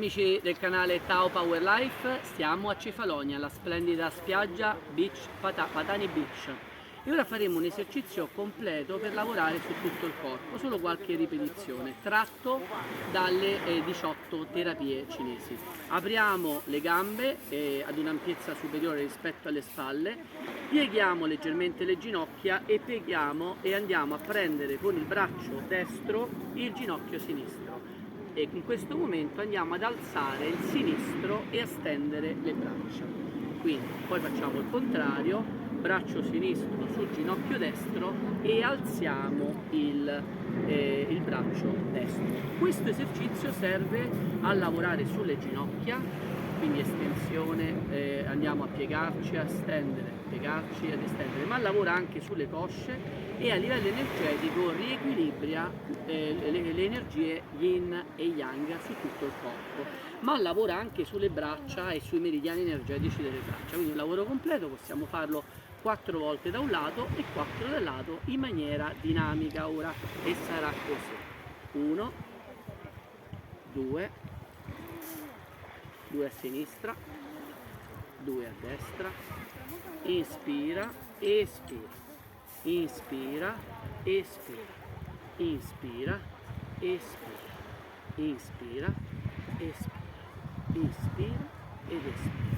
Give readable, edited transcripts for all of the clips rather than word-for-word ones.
amici del canale Tao Power Life, stiamo a Cefalonia, la splendida spiaggia Patani Beach, e ora faremo un esercizio completo per lavorare su tutto il corpo, solo qualche ripetizione, tratto dalle 18 terapie cinesi. Apriamo le gambe ad un'ampiezza superiore rispetto alle spalle, pieghiamo leggermente le ginocchia e pieghiamo e andiamo a prendere con il braccio destro il ginocchio sinistro. E in questo momento andiamo ad alzare il sinistro e a stendere le braccia. Quindi poi facciamo il contrario, braccio sinistro sul ginocchio destro e alziamo il braccio destro. Questo esercizio serve a lavorare sulle ginocchia, quindi estensione, andiamo a piegarci, a stendere, piegarci ed estendere, ma lavora anche sulle cosce e a livello energetico riequilibra le energie yin e yang su tutto il corpo, ma lavora anche sulle braccia e sui meridiani energetici delle braccia. Quindi un lavoro completo, possiamo farlo 4 volte da un lato e 4 dal lato in maniera dinamica ora, e sarà così: 1, 2, 2 a sinistra, 2 a destra, inspira, espira, inspira, espira, inspira, espira, inspira, espira, inspira ed espira.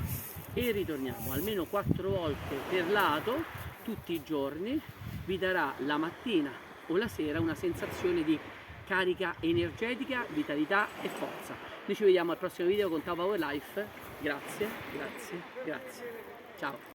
E ritorniamo almeno 4 volte per lato tutti i giorni. Vi darà la mattina o la sera una sensazione di carica energetica, vitalità e forza. Noi ci vediamo al prossimo video con Tao Power Life. Grazie, grazie, grazie. Ciao.